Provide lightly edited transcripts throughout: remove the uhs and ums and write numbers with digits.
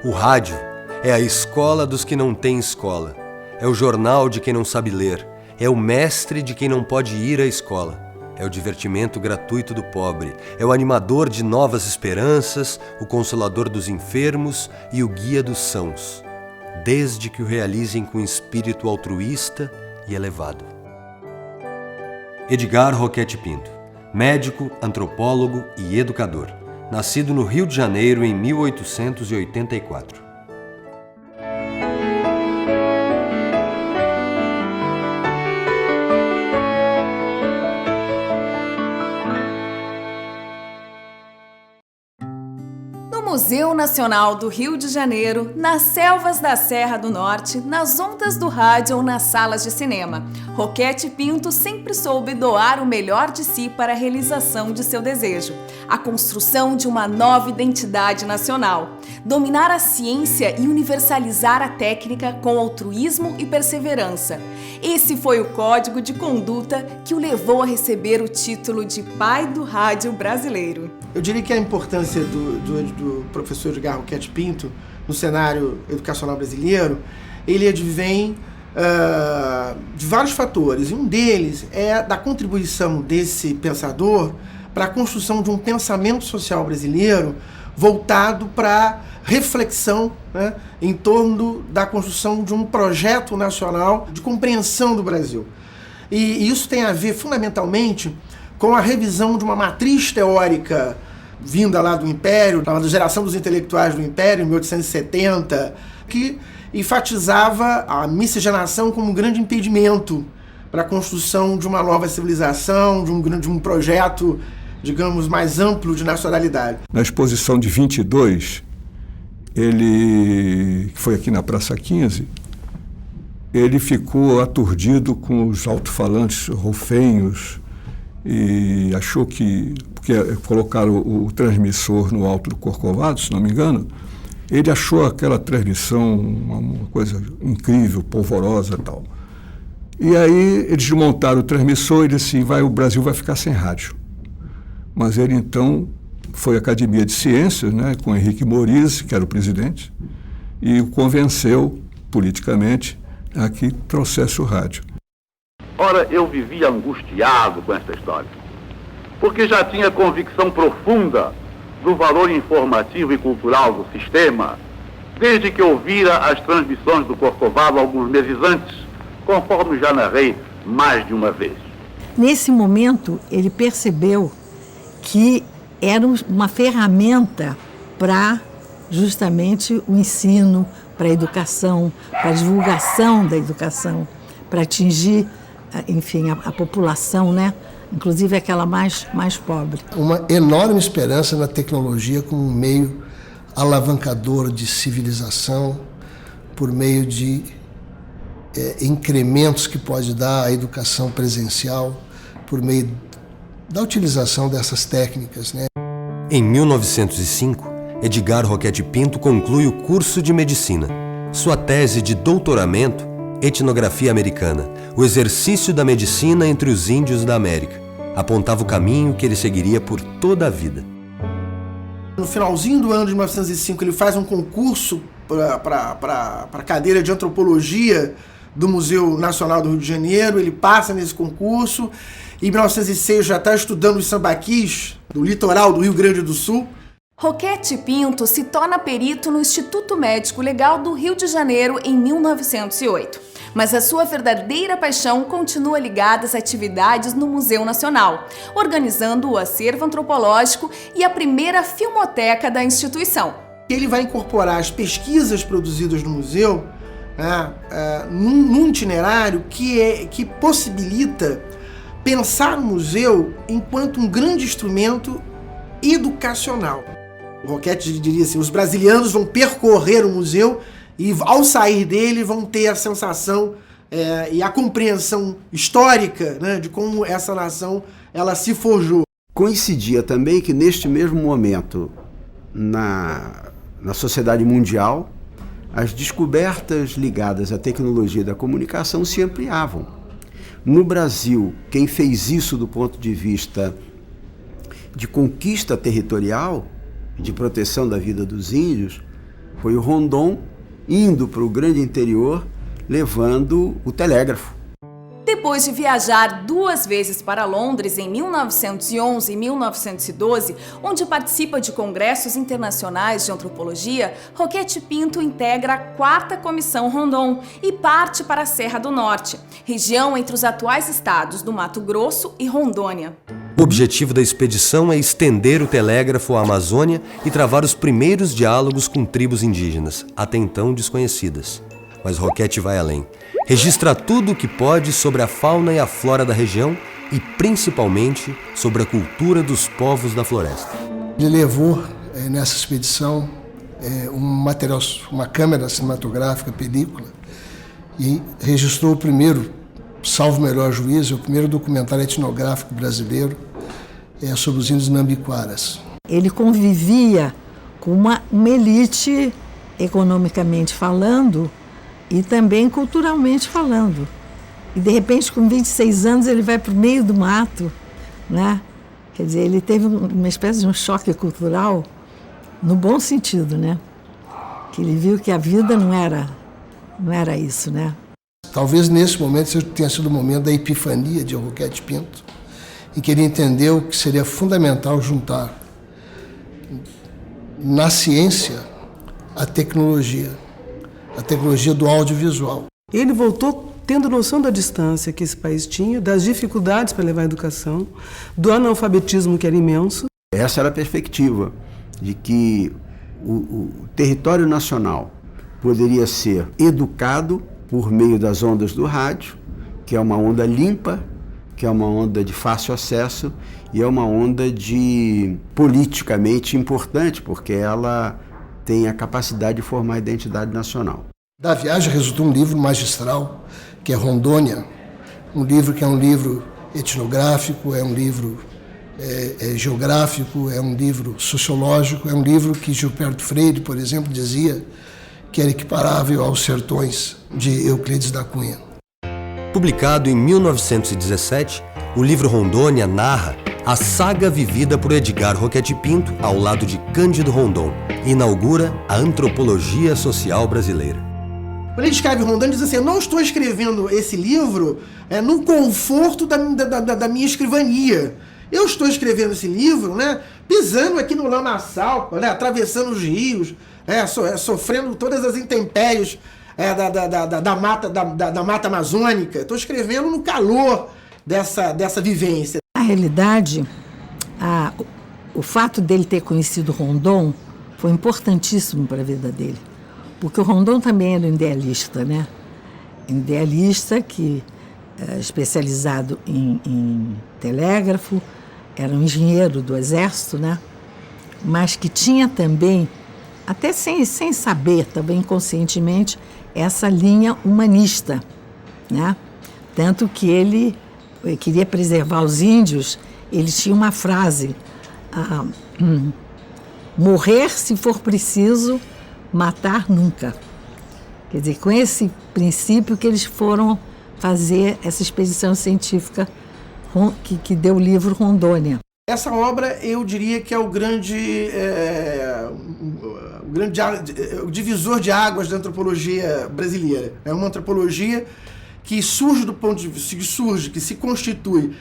O rádio é a escola dos que não têm escola. É o jornal de quem não sabe ler. É o mestre de quem não pode ir à escola. É o divertimento gratuito do pobre. É o animador de novas esperanças, o consolador dos enfermos e o guia dos sãos, desde que o realizem com espírito altruísta e elevado. Edgar Roquette Pinto, médico, antropólogo e educador, nascido no Rio de Janeiro em 1884. Museu Nacional do Rio de Janeiro, nas selvas da Serra do Norte, nas ondas do rádio ou nas salas de cinema, Roquette Pinto sempre soube doar o melhor de si para a realização de seu desejo, a construção de uma nova identidade nacional, dominar a ciência e universalizar a técnica com altruísmo e perseverança. Esse foi o código de conduta que o levou a receber o título de Pai do Rádio Brasileiro. Eu diria que a importância do professor Edgar Roquette Pinto no cenário educacional brasileiro, ele advém de vários fatores, e um deles é da contribuição desse pensador para a construção de um pensamento social brasileiro voltado para reflexão, né, em torno da construção de um projeto nacional de compreensão do Brasil. E isso tem a ver fundamentalmente com a revisão de uma matriz teórica vinda lá do Império, da geração dos intelectuais do Império, em 1870, que enfatizava a miscigenação como um grande impedimento para a construção de uma nova civilização, de um projeto, digamos, mais amplo de nacionalidade. Na exposição de 22, ele, que foi aqui na Praça 15, ele ficou aturdido com os alto-falantes rofenhos e achou que, porque colocaram o transmissor no alto do Corcovado, se não me engano, ele achou aquela transmissão uma coisa incrível, polvorosa e tal. E aí eles desmontaram o transmissor e disse assim, o Brasil vai ficar sem rádio. Mas ele então foi à Academia de Ciências, né, com Henrique Morizzi, que era o presidente, e o convenceu politicamente a que trouxesse o rádio. Ora, eu vivia angustiado com essa história, porque já tinha convicção profunda do valor informativo e cultural do sistema, desde que ouvira as transmissões do Corcovado alguns meses antes, conforme já narrei mais de uma vez. Nesse momento, ele percebeu que era uma ferramenta para justamente o ensino, para a educação, para a divulgação da educação, para atingir, enfim, a população, né? Inclusive aquela mais pobre. Uma enorme esperança na tecnologia como um meio alavancador de civilização, por meio de incrementos que pode dar à educação presencial, por meio da utilização dessas técnicas, né? Em 1905, Edgar Roquette Pinto conclui o curso de medicina. Sua tese de doutoramento, Etnografia Americana, o exercício da medicina entre os índios da América, apontava o caminho que ele seguiria por toda a vida. No finalzinho do ano de 1905, ele faz um concurso para a cadeira de antropologia do Museu Nacional do Rio de Janeiro. Ele passa nesse concurso. Em 1906 já está estudando os sambaquis do litoral do Rio Grande do Sul. Roquette Pinto se torna perito no Instituto Médico Legal do Rio de Janeiro em 1908. Mas a sua verdadeira paixão continua ligada às atividades no Museu Nacional, organizando o acervo antropológico e a primeira filmoteca da instituição. Ele vai incorporar as pesquisas produzidas no museu, num itinerário que possibilita pensar o museu enquanto um grande instrumento educacional. O Roquette diria assim, os brasileiros vão percorrer o museu e ao sair dele vão ter a sensação e a compreensão histórica, né, de como essa nação ela se forjou. Coincidia também que neste mesmo momento, na sociedade mundial, as descobertas ligadas à tecnologia da comunicação se ampliavam. No Brasil, quem fez isso do ponto de vista de conquista territorial, de proteção da vida dos índios, Foi o Rondon indo para o grande interior, levando o telégrafo. Depois de viajar 2 vezes para Londres em 1911 e 1912, onde participa de congressos internacionais de antropologia, Roquette Pinto integra a 4ª Comissão Rondon e parte para a Serra do Norte, região entre os atuais estados do Mato Grosso e Rondônia. O objetivo da expedição é estender o telégrafo à Amazônia e travar os primeiros diálogos com tribos indígenas, até então desconhecidas. Mas Roquette vai além. Registra tudo o que pode sobre a fauna e a flora da região e, principalmente, sobre a cultura dos povos da floresta. Ele levou nessa expedição um material, uma câmera cinematográfica, película, e registrou o primeiro, salvo melhor juízo, o primeiro documentário etnográfico brasileiro sobre os índios nambiquaras. Ele convivia com uma elite, economicamente falando, e também culturalmente falando. E, de repente, com 26 anos, ele vai para o meio do mato, né? Quer dizer, ele teve uma espécie de um choque cultural, no bom sentido, né? Que ele viu que a vida não era isso, né? Talvez nesse momento tenha sido o momento da epifania de Roquette Pinto, em que ele entendeu que seria fundamental juntar na ciência a tecnologia do audiovisual. Ele voltou tendo noção da distância que esse país tinha, das dificuldades para levar a educação, do analfabetismo que era imenso. Essa era a perspectiva de que o território nacional poderia ser educado por meio das ondas do rádio, que é uma onda limpa, que é uma onda de fácil acesso e é uma onda de politicamente importante, porque ela tem a capacidade de formar a identidade nacional. Da viagem resultou um livro magistral, que é Rondônia, um livro que é um livro etnográfico, é um livro geográfico, é um livro sociológico, é um livro que Gilberto Freire, por exemplo, dizia que era equiparável aos Sertões de Euclides da Cunha. Publicado em 1917, o livro Rondônia narra a saga vivida por Edgar Roquette Pinto ao lado de Cândido Rondon e inaugura a antropologia social brasileira. Quando ele escreve Rondônia, ele diz assim: eu não estou escrevendo esse livro no conforto da minha escrivania. Eu estou escrevendo esse livro, né, pisando aqui no lamaçal, né, atravessando os rios, sofrendo todas as intempéries da mata amazônica. Estou escrevendo no calor dessa vivência. Na realidade, o fato dele ter conhecido Rondon foi importantíssimo para a vida dele. Porque o Rondon também era um idealista, né? Idealista que especializado em telégrafo, era um engenheiro do exército, né? Mas que tinha também, até sem saber, também inconscientemente, essa linha humanista, né? Tanto que ele queria preservar os índios, ele tinha uma frase: morrer se for preciso, matar nunca. Quer dizer, com esse princípio que eles foram fazer essa expedição científica que deu o livro Rondônia. Essa obra, eu diria que é o grande divisor de águas da antropologia brasileira. É uma antropologia que surge que se constitui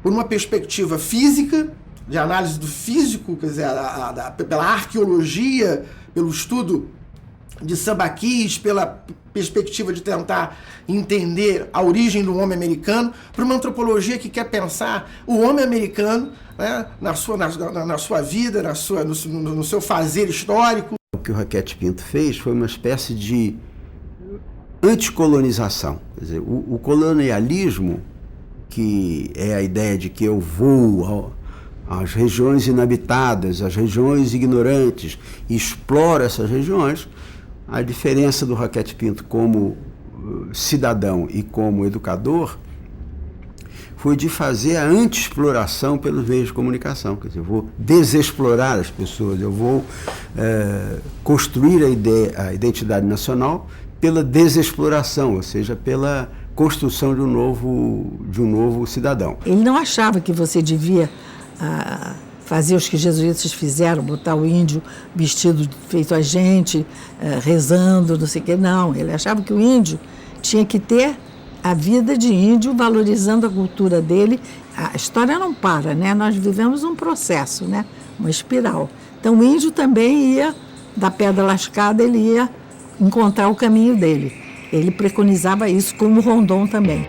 por uma perspectiva física, de análise do físico, quer dizer, pela arqueologia, pelo estudo de sambaquis, pela perspectiva de tentar entender a origem do homem americano, para uma antropologia que quer pensar o homem americano, né, na sua vida, no seu fazer histórico. O que o Roquette Pinto fez foi uma espécie de anticolonização. Quer dizer, o colonialismo, que é a ideia de que eu vou às regiões inabitadas, às regiões ignorantes, e exploro essas regiões, a diferença do Roquette Pinto como cidadão e como educador foi de fazer a anti-exploração pelos meios de comunicação. Quer dizer, eu vou desexplorar as pessoas, eu vou construir a identidade nacional pela desexploração, ou seja, pela construção de um novo cidadão. Ele não achava que você devia fazer os que os jesuítas fizeram, botar o índio vestido feito a gente, rezando, não sei o quê. Não, ele achava que o índio tinha que ter a vida de índio, valorizando a cultura dele. A história não para, né? Nós vivemos um processo, né? Uma espiral. Então o índio também ia, da pedra lascada, ele ia encontrar o caminho dele. Ele preconizava isso, como Rondon também.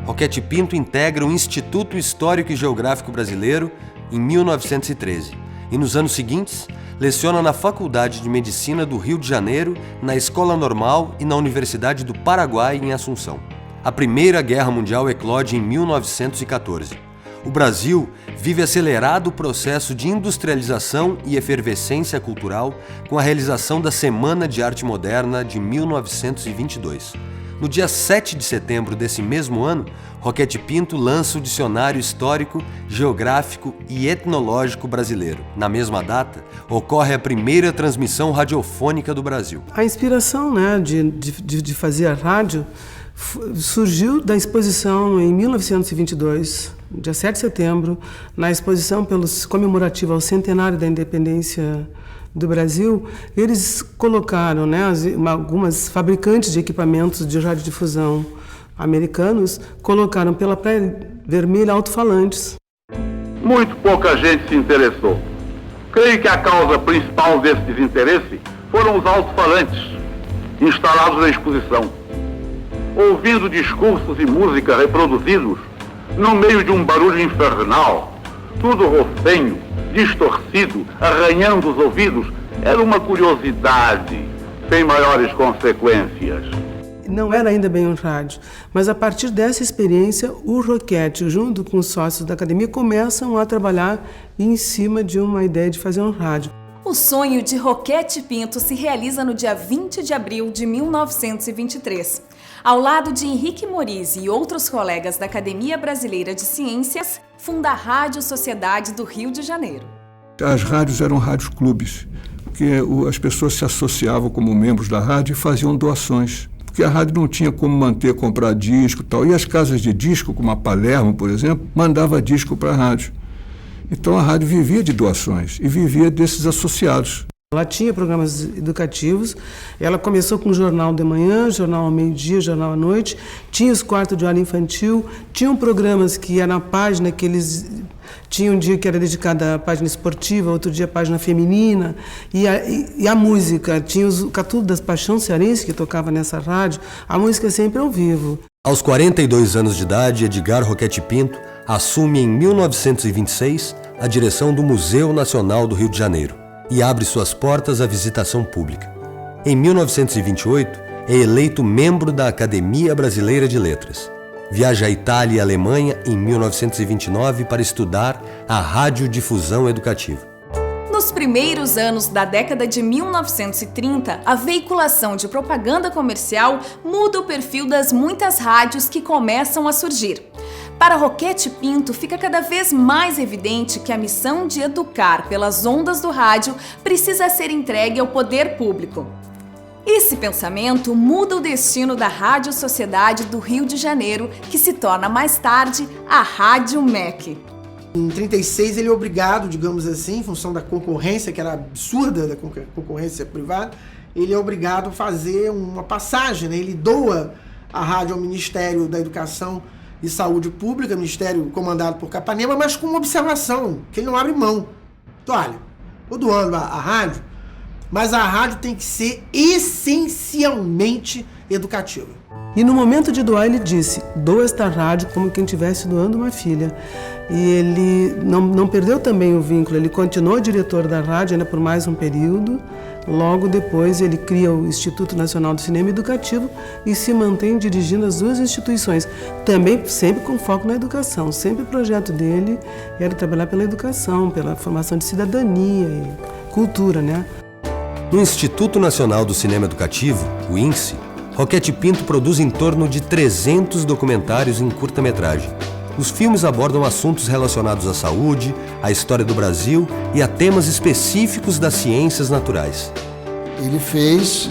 Roquete Pinto integra o Instituto Histórico e Geográfico Brasileiro em 1913 e, nos anos seguintes, leciona na Faculdade de Medicina do Rio de Janeiro, na Escola Normal e na Universidade do Paraguai, em Assunção. A Primeira Guerra Mundial eclode em 1914. O Brasil vive acelerado processo de industrialização e efervescência cultural com a realização da Semana de Arte Moderna de 1922. No dia 7 de setembro desse mesmo ano, Roquete Pinto lança o Dicionário Histórico, Geográfico e Etnológico Brasileiro. Na mesma data, ocorre a primeira transmissão radiofônica do Brasil. A inspiração, né, de fazer a rádio surgiu da exposição em 1922, dia 7 de setembro, na exposição comemorativa ao centenário da independência do Brasil. Eles colocaram, né, algumas fabricantes de equipamentos de radiodifusão americanos, colocaram pela Praia Vermelha alto-falantes. Muito pouca gente se interessou. Creio que a causa principal desse desinteresse foram os alto-falantes instalados na exposição. Ouvindo discursos e música reproduzidos no meio de um barulho infernal, tudo rofenho, distorcido, arranhando os ouvidos, era uma curiosidade sem maiores consequências. Não era ainda bem um rádio, mas a partir dessa experiência, o Roquete, junto com os sócios da academia, começam a trabalhar em cima de uma ideia de fazer um rádio. O sonho de Roquete Pinto se realiza no dia 20 de abril de 1923. Ao lado de Henrique Morizzi e outros colegas da Academia Brasileira de Ciências, funda a Rádio Sociedade do Rio de Janeiro. As rádios eram rádios clubes, porque as pessoas se associavam como membros da rádio e faziam doações. Porque a rádio não tinha como comprar disco e tal. E as casas de disco, como a Palermo, por exemplo, mandava disco para a rádio. Então a rádio vivia de doações e vivia desses associados. Ela tinha programas educativos, ela começou com o Jornal de Manhã, Jornal ao Meio-Dia, Jornal à Noite, tinha os quartos de hora infantil, tinham programas que era na página, que eles tinham um dia que era dedicado à página esportiva, outro dia à página feminina, e a música, tinha os Catulo das Paixão Cearense, que tocava nessa rádio, a música sempre ao vivo. Aos 42 anos de idade, Edgar Roquete Pinto assume em 1926 a direção do Museu Nacional do Rio de Janeiro e abre suas portas à visitação pública. Em 1928, é eleito membro da Academia Brasileira de Letras. Viaja à Itália e Alemanha em 1929 para estudar a radiodifusão educativa. Nos primeiros anos da década de 1930, a veiculação de propaganda comercial muda o perfil das muitas rádios que começam a surgir. Para Roquete Pinto, fica cada vez mais evidente que a missão de educar pelas ondas do rádio precisa ser entregue ao poder público. Esse pensamento muda o destino da Rádio Sociedade do Rio de Janeiro, que se torna mais tarde a Rádio MEC. Em 36 ele é obrigado, digamos assim, em função da concorrência, que era absurda da concorrência privada, ele é obrigado a fazer uma passagem, né? Ele doa a rádio ao Ministério da Educação e Saúde Pública, ministério comandado por Capanema, mas com uma observação, que ele não abre mão. Então, olha, estou doando a rádio, mas a rádio tem que ser essencialmente educativa. E no momento de doar, ele disse: doa esta rádio como quem estivesse doando uma filha. E ele não perdeu também o vínculo, ele continuou diretor da rádio ainda por mais um período. Logo depois, ele cria o Instituto Nacional do Cinema Educativo e se mantém dirigindo as duas instituições, também sempre com foco na educação. Sempre o projeto dele era trabalhar pela educação, pela formação de cidadania e cultura, né? No Instituto Nacional do Cinema Educativo, o INSE, Roquete Pinto produz em torno de 300 documentários em curta-metragem. Os filmes abordam assuntos relacionados à saúde, à história do Brasil e a temas específicos das ciências naturais. Ele fez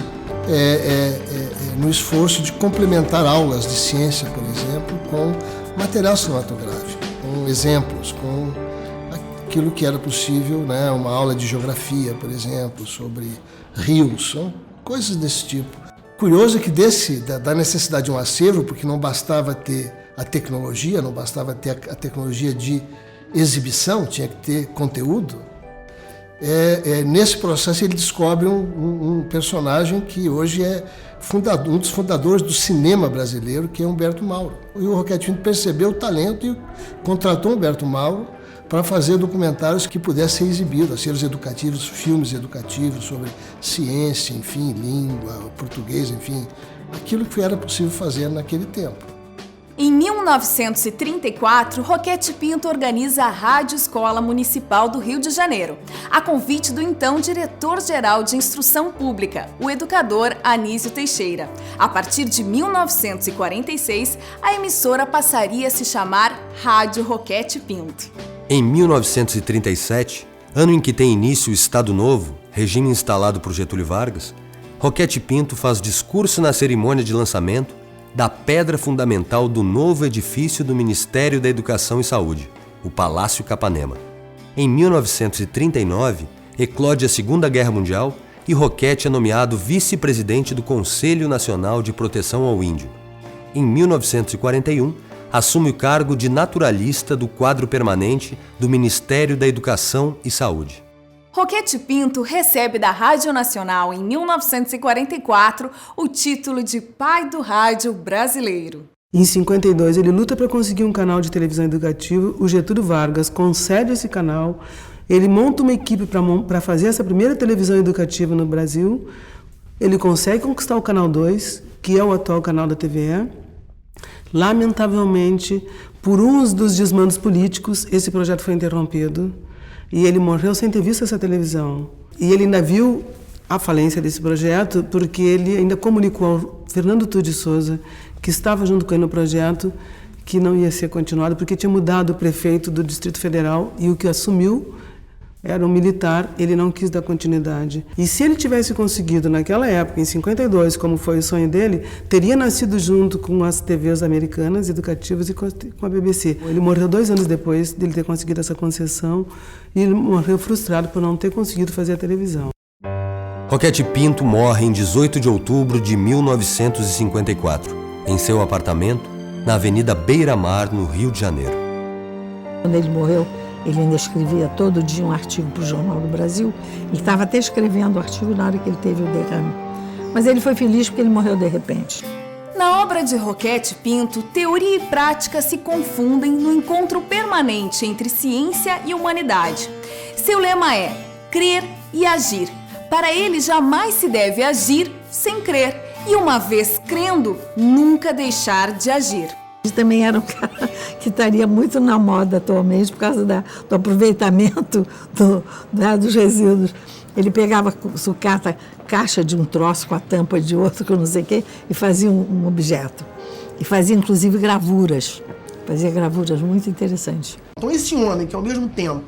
no esforço de complementar aulas de ciência, por exemplo, com material cinematográfico, com exemplos, aquilo que era possível, né? Uma aula de geografia, por exemplo, sobre rios, são coisas desse tipo. Curioso que da necessidade de um acervo, porque não bastava ter a tecnologia, não bastava ter a tecnologia de exibição, tinha que ter conteúdo. Nesse processo ele descobre um personagem que hoje é um dos fundadores do cinema brasileiro, que é Humberto Mauro. E o Roquete Pinto percebeu o talento e contratou Humberto Mauro para fazer documentários que pudessem ser exibidos, acervos educativos, filmes educativos sobre ciência, enfim, língua, português, enfim, aquilo que era possível fazer naquele tempo. Em 1934, Roquete Pinto organiza a Rádio Escola Municipal do Rio de Janeiro, a convite do então diretor-geral de Instrução Pública, o educador Anísio Teixeira. A partir de 1946, a emissora passaria a se chamar Rádio Roquete Pinto. Em 1937, ano em que tem início o Estado Novo, regime instalado por Getúlio Vargas, Roquete Pinto faz discurso na cerimônia de lançamento da pedra fundamental do novo edifício do Ministério da Educação e Saúde, o Palácio Capanema. Em 1939, eclode a Segunda Guerra Mundial e Roquete é nomeado vice-presidente do Conselho Nacional de Proteção ao Índio. Em 1941, assume o cargo de naturalista do quadro permanente do Ministério da Educação e Saúde. Roquete Pinto recebe da Rádio Nacional, em 1944, o título de Pai do Rádio Brasileiro. Em 52, ele luta para conseguir um canal de televisão educativo. O Getúlio Vargas concede esse canal. Ele monta uma equipe para fazer essa primeira televisão educativa no Brasil. Ele consegue conquistar o Canal 2, que é o atual canal da TVE. Lamentavelmente, por uns dos desmandos políticos, esse projeto foi interrompido. E ele morreu sem ter visto essa televisão. E ele ainda viu a falência desse projeto, porque ele ainda comunicou ao Fernando Tudd de Souza, que estava junto com ele no projeto, que não ia ser continuado, porque tinha mudado o prefeito do Distrito Federal e o que assumiu era um militar, ele não quis dar continuidade. E se ele tivesse conseguido naquela época, em 52, como foi o sonho dele, teria nascido junto com as TVs americanas, educativas e com a BBC. Ele morreu 2 anos depois dele ter conseguido essa concessão e ele morreu frustrado por não ter conseguido fazer a televisão. Roquete Pinto morre em 18 de outubro de 1954, em seu apartamento, na Avenida Beira-Mar, no Rio de Janeiro. Quando ele morreu, ele ainda escrevia todo dia um artigo para o Jornal do Brasil. Ele estava até escrevendo o artigo na hora que ele teve o derrame. Mas ele foi feliz porque ele morreu de repente. Na obra de Roquete Pinto, teoria e prática se confundem no encontro permanente entre ciência e humanidade. Seu lema é crer e agir. Para ele, jamais se deve agir sem crer. E uma vez crendo, nunca deixar de agir. Ele também era um cara que estaria muito na moda atualmente por causa do aproveitamento dos resíduos. Ele pegava sucata, caixa de um troço com a tampa de outro, que eu não sei o quê, e fazia um objeto. E fazia, inclusive, gravuras. Fazia gravuras muito interessantes. Então, esse homem, que ao mesmo tempo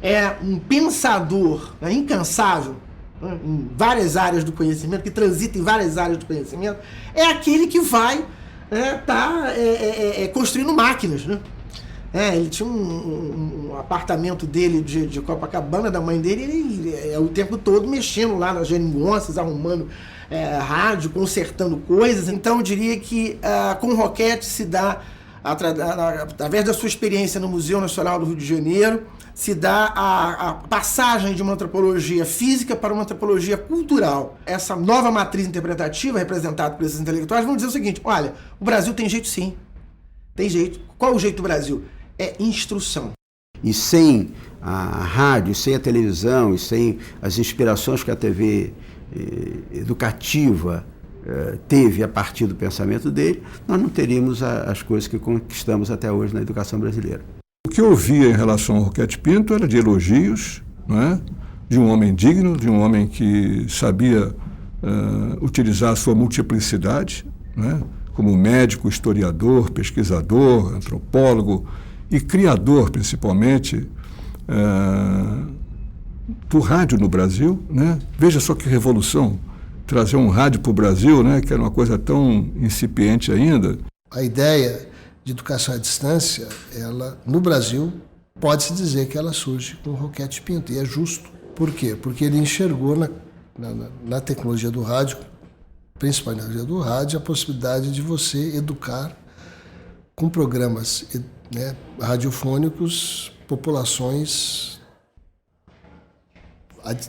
é um pensador, né, incansável, né, em várias áreas do conhecimento, que transita em várias áreas do conhecimento, é aquele que vai construindo máquinas, né? Ele tinha um apartamento dele de Copacabana, da mãe dele, ele o tempo todo mexendo lá nas geringonças, arrumando rádio, consertando coisas. Então eu diria que com o Roquete se dá, através da sua experiência no Museu Nacional do Rio de Janeiro, se dá a passagem de uma antropologia física para uma antropologia cultural. Essa nova matriz interpretativa, representada por esses intelectuais, vão dizer o seguinte: olha, o Brasil tem jeito sim, tem jeito. Qual é o jeito do Brasil? É instrução. E sem a rádio, sem a televisão e sem as inspirações que a TV educativa teve a partir do pensamento dele, nós não teríamos as coisas que conquistamos até hoje na educação brasileira. O que eu ouvia em relação ao Roquete Pinto era de elogios, não é? De um homem digno, de um homem que sabia utilizar a sua multiplicidade, não é? Como médico, historiador, pesquisador, antropólogo e criador, principalmente, do rádio no Brasil, né? Veja só que revolução, trazer um rádio para o Brasil, né? Que era uma coisa tão incipiente ainda. A ideia de educação à distância, ela, no Brasil, pode-se dizer que ela surge com o Roquete Pinto, e é justo. Por quê? Porque ele enxergou na tecnologia do rádio, principalmente na tecnologia do rádio, a possibilidade de você educar com programas, né, radiofônicos populações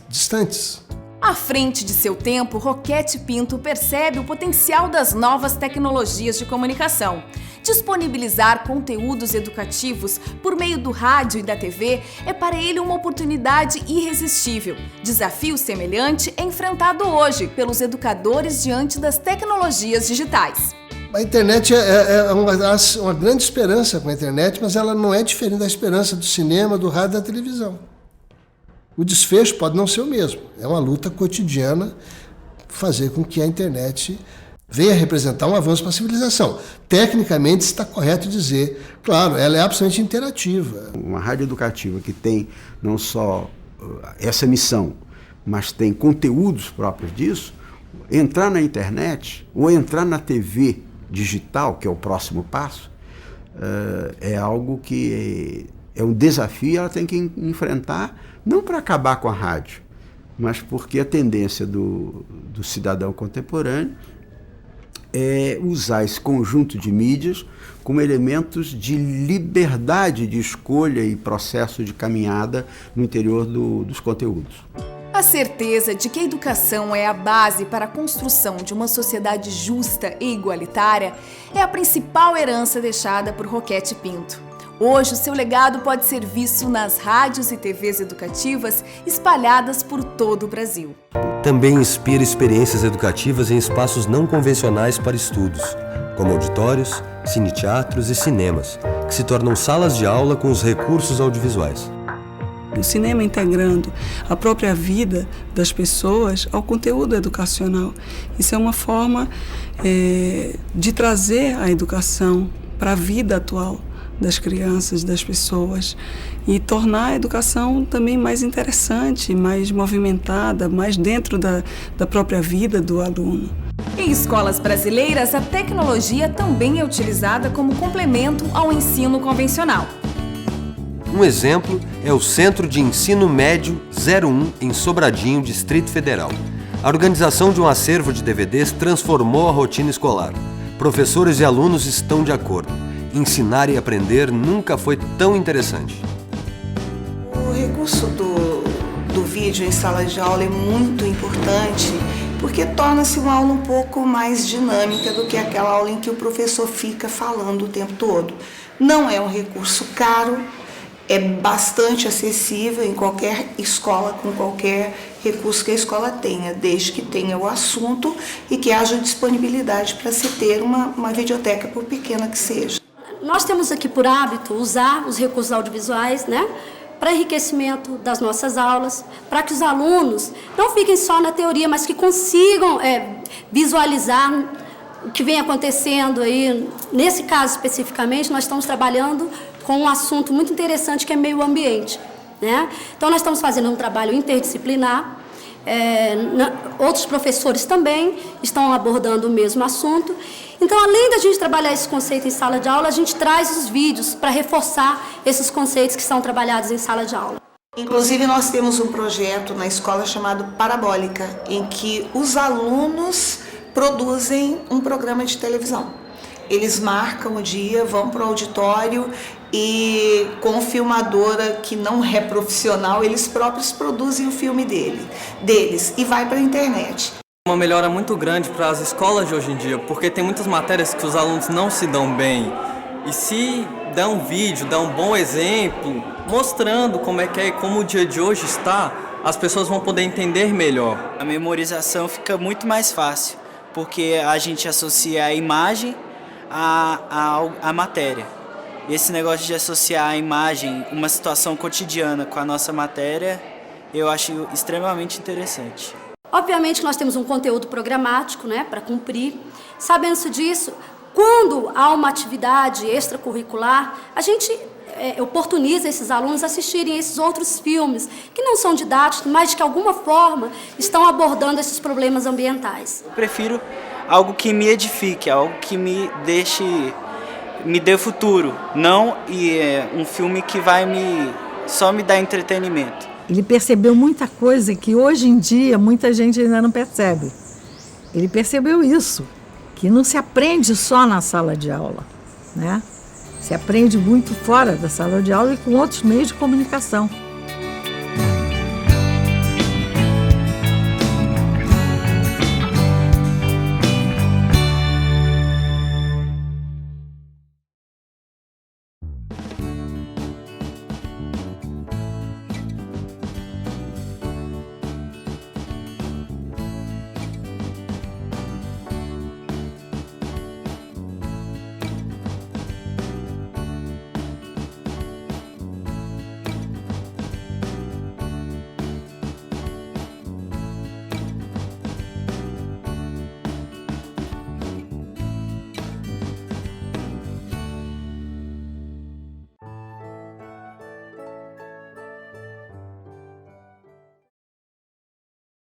distantes. À frente de seu tempo, Roquete Pinto percebe o potencial das novas tecnologias de comunicação. Disponibilizar conteúdos educativos por meio do rádio e da TV é para ele uma oportunidade irresistível. Desafio semelhante é enfrentado hoje pelos educadores diante das tecnologias digitais. A internet é uma grande esperança com a internet, mas ela não é diferente da esperança do cinema, do rádio e da televisão. O desfecho pode não ser o mesmo. É uma luta cotidiana fazer com que a internet venha representar um avanço para a civilização. Tecnicamente está correto dizer, claro, ela é absolutamente interativa. Uma rádio educativa que tem não só essa missão, mas tem conteúdos próprios disso, entrar na internet ou entrar na TV digital, que é o próximo passo, é algo que é um desafio, ela tem que enfrentar, não para acabar com a rádio, mas porque a tendência do cidadão contemporâneo é usar esse conjunto de mídias como elementos de liberdade de escolha e processo de caminhada no interior dos conteúdos. A certeza de que a educação é a base para a construção de uma sociedade justa e igualitária é a principal herança deixada por Roquete Pinto. Hoje, o seu legado pode ser visto nas rádios e TVs educativas espalhadas por todo o Brasil. Também inspira experiências educativas em espaços não convencionais para estudos, como auditórios, cineteatros e cinemas, que se tornam salas de aula com os recursos audiovisuais. O cinema integrando a própria vida das pessoas ao conteúdo educacional. Isso é uma forma de trazer a educação para a vida atual das crianças, das pessoas, e tornar a educação também mais interessante, mais movimentada, mais dentro da própria vida do aluno. Em escolas brasileiras, a tecnologia também é utilizada como complemento ao ensino convencional. Um exemplo é o Centro de Ensino Médio 01 em Sobradinho, Distrito Federal. A organização de um acervo de DVDs transformou a rotina escolar. Professores e alunos estão de acordo. Ensinar e aprender nunca foi tão interessante. O recurso do vídeo em sala de aula é muito importante porque torna-se uma aula um pouco mais dinâmica do que aquela aula em que o professor fica falando o tempo todo. Não é um recurso caro, é bastante acessível em qualquer escola, com qualquer recurso que a escola tenha, desde que tenha o assunto e que haja disponibilidade para se ter uma videoteca, por pequena que seja. Nós temos aqui por hábito usar os recursos audiovisuais, né, para enriquecimento das nossas aulas, para que os alunos não fiquem só na teoria, mas que consigam visualizar o que vem acontecendo aí. Nesse caso especificamente, nós estamos trabalhando com um assunto muito interessante que é meio ambiente, né? Então nós estamos fazendo um trabalho interdisciplinar, outros professores também estão abordando o mesmo assunto. Então, além da gente trabalhar esse conceito em sala de aula, a gente traz os vídeos para reforçar esses conceitos que são trabalhados em sala de aula. Inclusive, nós temos um projeto na escola chamado Parabólica, em que os alunos produzem um programa de televisão. Eles marcam o dia, vão para o auditório e, com filmadora que não é profissional, eles próprios produzem o filme deles e vai para a internet. Uma melhora muito grande para as escolas de hoje em dia, porque tem muitas matérias que os alunos não se dão bem. E se der um vídeo, der um bom exemplo, mostrando como é que é e como o dia de hoje está, as pessoas vão poder entender melhor. A memorização fica muito mais fácil, porque a gente associa a imagem à matéria. E esse negócio de associar a imagem, uma situação cotidiana com a nossa matéria, eu acho extremamente interessante. Obviamente nós temos um conteúdo programático, né, para cumprir. Sabendo disso, quando há uma atividade extracurricular, a gente oportuniza esses alunos a assistirem esses outros filmes, que não são didáticos, mas de que, de alguma forma, estão abordando esses problemas ambientais. Eu prefiro algo que me edifique, algo que me deixe me dê futuro, não um filme que vai só me dar entretenimento. Ele percebeu muita coisa que hoje em dia muita gente ainda não percebe. Ele percebeu isso, que não se aprende só na sala de aula, né? Se aprende muito fora da sala de aula e com outros meios de comunicação.